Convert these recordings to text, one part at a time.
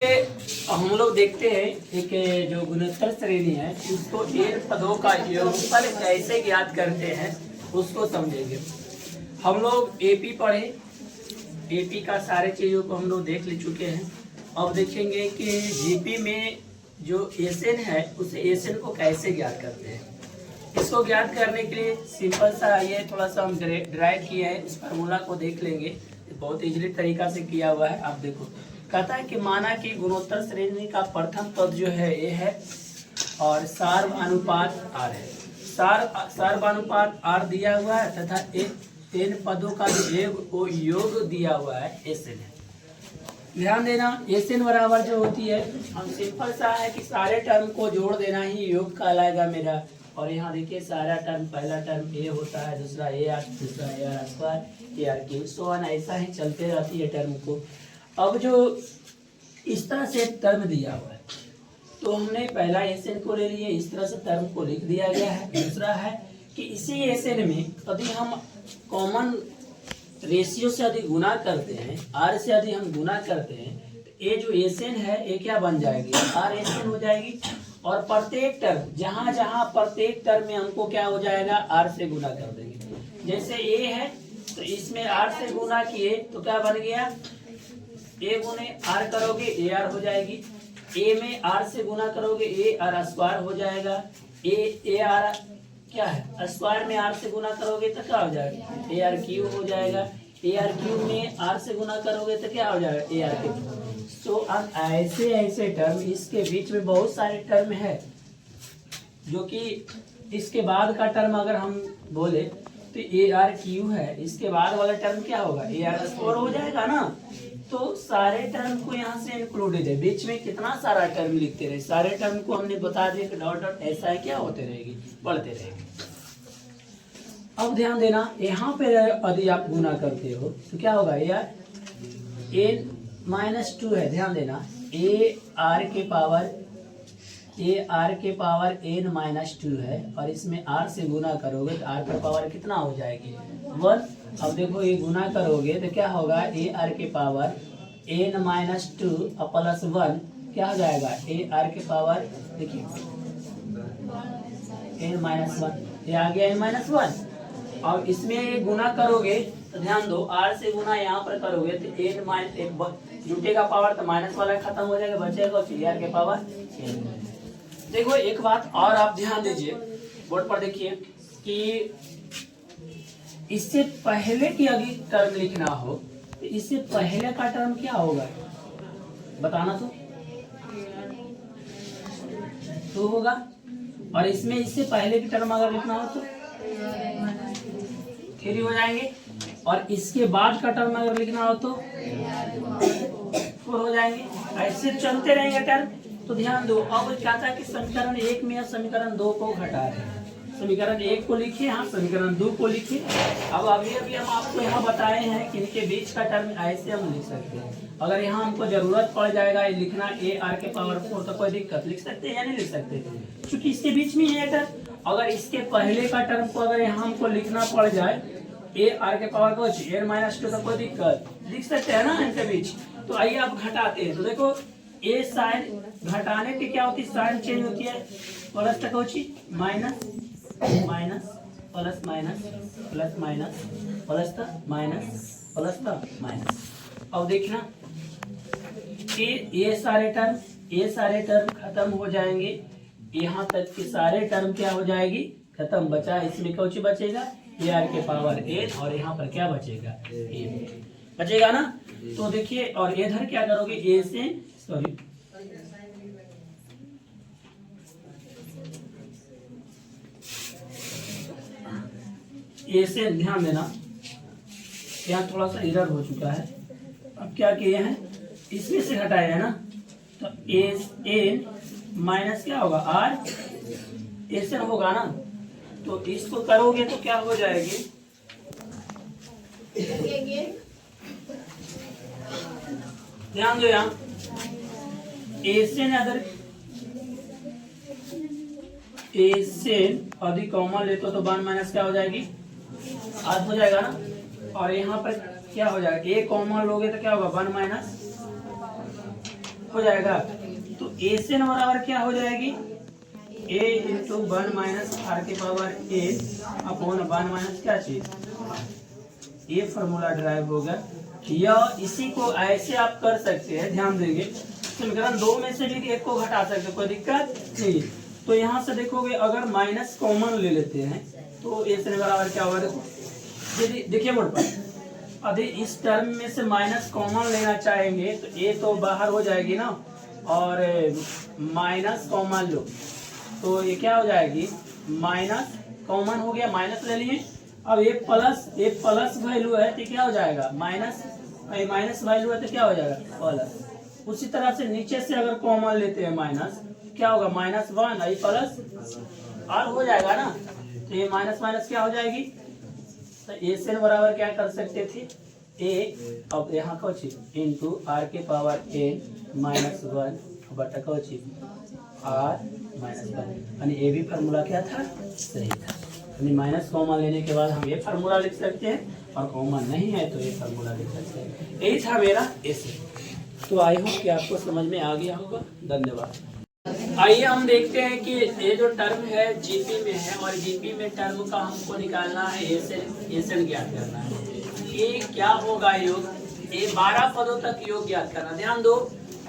हम लोग देखते हैं एक जो गुणोत्तर श्रेणी है उसको इन पदों का योगफल कैसे ज्ञात करते हैं उसको समझेंगे। हम लोग एपी पढ़े, एपी का सारे चीजों को हम लोग देख ले चुके हैं। अब देखेंगे कि जीपी में जो एसएन है उस एसएन को कैसे ज्ञात करते हैं। इसको ज्ञात करने के लिए सिंपल सा ये थोड़ा सा हम ड्राइव किए हैं, इस फार्मूला को देख लेंगे। बहुत इजीली तरीका से किया हुआ है। आप देखो, कहता है कि माना कि गुणोत्तर श्रेणी का प्रथम पद जो है ए है और सार्वनुपात आर है। सार्वनुपात आर दिया हुआ है तथा इन पदों का जो योग दिया हुआ है एसएन है। ध्यान देना, एसएन बराबर जो होती है, हम सिंपल सा है कि सारे टर्म को जोड़ देना ही योग कहलाएगा मेरा। और यहाँ देखिए सारा टर्म, पहला टर्म ए होता है, दूसरा ए आर, दूसरा A R square, A R cube, so on, ऐसा ही चलते रहती है टर्म को। अब जो इस तरह से टर्म दिया हुआ है तो हमने पहला एसएन को ले लिए, इस तरह से टर्म को लिख दिया गया है। दूसरा है कि इसी एसएन में यदि हम कॉमन रेशियो से यदि गुना करते हैं, आर से यदि हम गुना करते हैं तो ये जो एसएन है ये क्या बन जाएगी, आर एसएन हो जाएगी। और प्रत्येक टर्म, जहां जहां प्रत्येक टर्म में हमको क्या हो जाएगा, आर से गुना कर देंगे। जैसे ए है तो इसमें आर से गुना किए तो क्या बन गया, ए गुने आर करोगे ए आर हो जाएगी। ए में आर से गुना करोगे ए आर स्क्वायर हो जाएगा। ए आर क्या है, स्क्वायर में आर से गुना करोगे तो क्या हो जाएगा, ए आर क्यूब हो जाएगा। ए आर क्यूब में आर से गुना करोगे तो क्या हो जाएगा, ए आर क्यूब। तो अब ऐसे ऐसे टर्म, इसके बीच में बहुत सारे टर्म है जो कि इसके बाद का टर्म अगर हम बोले तो ए आर क्यू है, इसके बाद वाला टर्म क्या होगा, ए आर स्क्वायर हो जाएगा ना। तो सारे टर्म को यहाँ से इंक्लूडेड है। बीच में कितना सारा टर्म लिखते रहे, सारे टर्म को हमने बता दिया कि डॉट डॉट ऐसा है, क्या होते रहेगी, बढ़ते रहेगी। अब ध्यान देना, यहाँ पे यदि आप गुना करते हो तो क्या होगा, यार n -2 है। ध्यान देना, ए आर के पावर n-2 है और इसमें r से गुना करोगे तो r की पावर कितना हो जाएगी, 1। अब देखो ये गुना करोगे तो क्या होगा, ए आर के पावर n-2 प्लस 1 क्या हो जाएगा, ए आर के पावर, देखिए n-1, ये आ गया n-1। और इसमें ये गुना करोगे तो ध्यान दो, r से गुना यहाँ पर करोगे तो n जुटेगा पावर तो माइनस वाला खत्म हो जाएगा, बचेगा आर के पावर n। देखो एक बात और आप ध्यान दीजिए, बोर्ड पर देखिए कि इससे पहले की अगर टर्म लिखना हो तो इससे पहले का टर्म क्या होगा, बताना तो होगा। और इसमें इससे पहले की टर्म अगर लिखना हो तो 3 हो जाएंगे। और इसके बाद का टर्म अगर लिखना हो तो 4 हो जाएंगे। ऐसे चलते रहेंगे टर्म। तो ध्यान दो, अब क्या था कि समीकरण 1 में समीकरण 2 को घटा रहे हैं। समीकरण 1 को लिखिए, हाँ समीकरण 2 को लिखिए। अब अभी हम आपको यहाँ बताए हैं कि इनके बीच का टर्म ऐसे हम लिख सकते हैं। अगर यहाँ हमको जरूरत पड़ जाएगा ये लिखना ए आर के पावर 4 तो कोई दिक्कत, लिख सकते हैं या नहीं लिख सकते, क्योंकि इसके बीच में है टर्म। अगर इसके पहले का टर्म को अगर यहाँ हमको लिखना पड़ जाए ए आर के पावर को n-2 तो कोई दिक्कत, लिख सकते हैं ना इनके बीच। तो आइए आप घटाते हैं तो देखो ए साइन घटाने की क्या होती है, साइन चेंज होती है, प्लस तक होती minus minus plus minus plus minus plus तक माइनस प्लस तक माइनस। अब देखना ये सारे टर्म खत्म हो जाएंगे, यहाँ तक के सारे टर्म क्या हो जाएगी, खत्म। बचा इसमें कुछ बचेगा ए आर के पावर n और यहाँ पर क्या बचेगा, ए बचेगा ना। तो देखिए, और इधर क्या करोगे, ए से सॉरी ए से, ध्यान देना यहाँ थोड़ा सा इधर हो चुका है। अब क्या किए हैं, इसमें से हटाया है ना, तो ए एन माइनस क्या होगा, आर एस एन होगा ना। तो इसको करोगे तो क्या हो जाएगी, ध्यान दो यहाँ एसएन, अगर एसएन अधिक कॉमन लेते हो तो 1 माइनस क्या हो जाएगी, आध हो जाएगा ना। और यहाँ पर क्या हो जाएगा, ए कॉमन लोगे तो क्या होगा, 1 माइनस हो जाएगा। तो एसएन बराबर क्या हो जाएगी, a इंटू 1 माइनस आर के पावर a अपॉन 1 माइनस क्या चीज, ये फॉर्मूला ड्राइव होगा। या इसी को ऐसे आप कर सकते हैं, ध्यान देंगे समीकरण 2 में से भी एक को घटा सकते हैं, कोई दिक्कत नहीं। तो यहाँ से देखोगे अगर माइनस कॉमन ले लेते हैं तो एसएन बराबर क्या होगा, देखो देखिए बोर्ड पर, अभी इस टर्म में से माइनस कॉमन लेना चाहेंगे तो ए तो बाहर हो जाएगी ना, और माइनस कॉमन लो तो ये क्या हो जाएगी, माइनस कॉमन हो गया, माइनस ले लिए। अब ये प्लस वैल्यू है तो क्या हो जाएगा, माइनस वैल्यू है तो क्या हो जाएगा प्लस। उसी तरह से नीचे से अगर कॉमन लेते हैं माइनस, क्या होगा -1 आई प्लस आर हो जाएगा ना, तो ये माइनस माइनस क्या हो जाएगी। तो एसएन बराबर क्या कर सकते थे, ए अब यहाँ कौची इंटू आर के पावर n माइनस 1 बटा कौची आर माइनस 1, यानी ए भी फार्मूला क्या था, सही था। यानी माइनस कॉमन लेने के बाद हम ये फार्मूला लिख सकते हैं, और कॉमन नहीं है तो ये फार्मूला लिख सकते हैं। यही था मेरा एसएन। तो आई होप कि आपको समझ में आ गया होगा। धन्यवाद। आइए हम देखते हैं कि ये जो टर्म है जीपी में है, और जीपी में टर्म का हमको निकालना है एसएन ज्ञात करना है। ये क्या होगा योग, ये 12 पदों तक योग ज्ञात करना। ध्यान दो,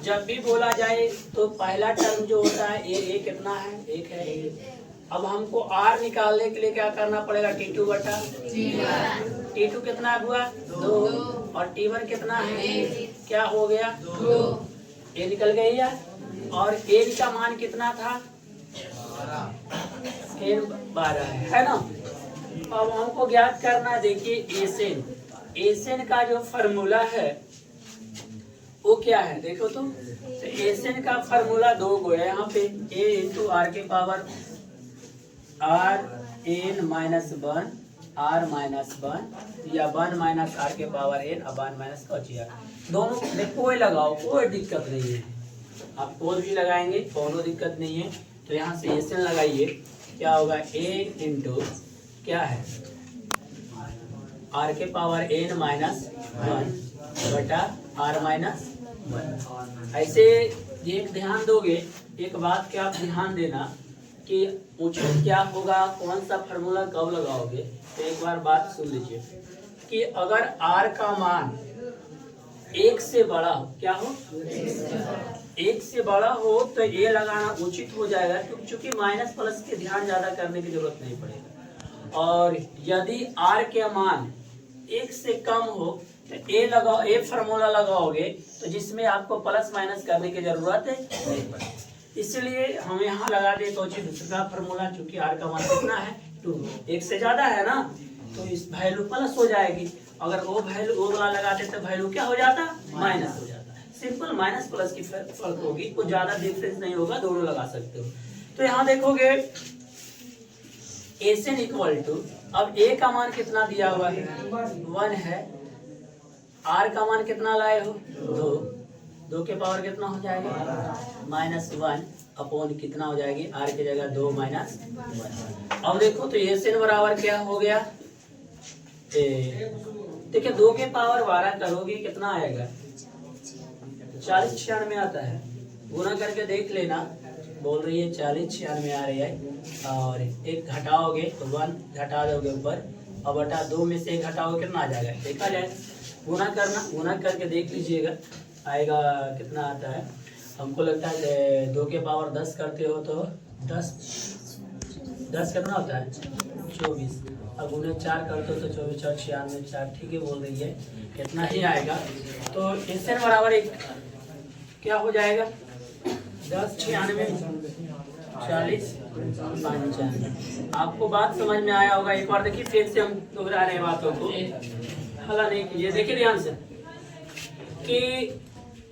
जब भी बोला जाए तो पहला टर्म जो होता है ये कितना है, 1 है। अब हमको आर निकालने के लिए क्या करना पड़ेगा, T2 बटा T2 कितना हुआ 2, और T1 कितना है, क्या हो गया 2, ये निकल गई है। और n का मान कितना था, n 12 है ना। अब हमको ज्ञात करना है, देखिए एसएन का जो फॉर्मूला है वो क्या है, देखो तो एसएन का फॉर्मूला 2 गो है यहाँ पे, a इंटू आर के power R n minus 1 R minus 1 या 1 माइनस आर के पावर n अब 1 माइनस कचिया, दोनों में कोई लगाओ कोई दिक्कत नहीं है, आप कोई भी लगाएंगे कोनो दिक्कत नहीं है। तो यहाँ से एसएन लगाइए, क्या होगा a इंटू क्या है आर के पावर n माइनस 1 बटा आर माइनस 1। ऐसे एक ध्यान दोगे, एक बात क्या आप ध्यान देना कि उचित क्या होगा, कौन सा फार्मूला कब लगाओगे। तो एक बार बात सुन लीजिए कि अगर r का मान 1 से बड़ा हो, क्या हो 1 से बड़ा हो तो ये लगाना उचित हो जाएगा, क्योंकि माइनस प्लस के ध्यान ज्यादा करने की जरूरत नहीं पड़ेगा। और यदि r के मान 1 से कम हो तो ए लगाओ, ए फार्मूला लगाओगे तो जिसमें आपको प्लस माइनस करने की जरूरत नहीं पड़ेगी। इसलिए हम यहाँ लगा दे तो दूसरा फार्मूला, चूंकि आर का मान कितना है 2, 1 से ज्यादा है ना, तो इस वैल्यू प्लस हो जाएगी। अगर वो वैल्यू वो वाला लगाते तो वैल्यू क्या हो जाता, माइनस हो जाता। सिंपल माइनस प्लस की फर्क होगी, कुछ ज्यादा डिफरेंस नहीं होगा, दोनों लगा सकते हो। तो यहाँ देखोगे एसएन इक्वल टू, अब ए का मान कितना दिया हुआ है 1 है, आर का मान कितना लाए हो 2 के पावर कितना हो जाएगा -1 अपॉन कितना हो जाएगी, आर की जगह 2 माइनस 1। अब देखो तो एसएन बराबर क्या हो गया, देखिए 2 के पावर 12 करोगे कितना आएगा 40-96 आता है, गुना करके देख लेना। बोल रही है 40-96 आ रही है, और एक घटाओगे तो 1 घटा दोगे ऊपर, और बटा 2 में से एक घटाओगे कितना आ जाएगा, देखा जाए गुना करना, गुना करके देख लीजिएगा आएगा कितना आता है। हमको लगता है 2 के पावर 10 करते हो तो 10 कितना होता है 24, अब गुने 4 करते हो तो 24 और 96 4, ठीक है बोल रही है कितना ही आएगा। तो एसएन बराबर एक क्या हो जाएगा 10 96 40 95। आपको बात समझ में आया होगा, एक बार देखिए फिर से हम दोहरा रहे हैं बातों को, हला नहीं कीजिए। देखिए ध्यान से कि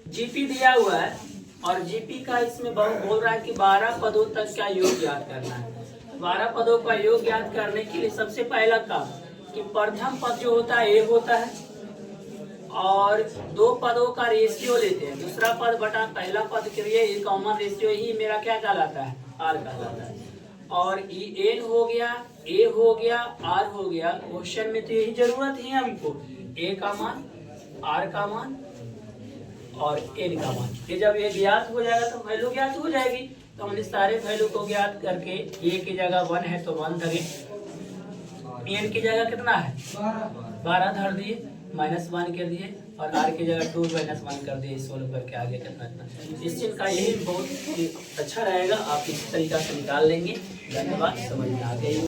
जीपी दिया हुआ है, और जीपी का इसमें बोल रहा है कि 12 पदों तक का योग ज्ञात करना है। 12 पदों का योग ज्ञात करने के लिए सबसे पहला काम कि प्रथम पद जो होता है ए होता है, और 2 पदों का रेशियो लेते हैं, दूसरा पद बटा पहला पद के लिए ये कॉमन रेशियो ही मेरा क्या कहलाता है आर कहलाता है। और एन हो गया, ए हो गया, आर हो गया। क्वेश्चन में तो यही जरूरत है हमको, ए का मान, आर का मान और एन का मान। ये जब ये ज्ञात हो जाएगा तो वैल्यू ज्ञात हो जाएगी। तो हमने सारे वैल्यू को ज्ञात करके ए की जगह 1 है तो 1 धरे, एन की जगह कितना है 12 धर दिए, -1 कर दिए और आर की जगह 2 -1 कर दिए, सोल्व करके आगे कितना। इस चीज का यही बहुत अच्छा रहेगा, आप इस तरीका से निकाल लेंगे। धन्यवाद, समझ में आ गई।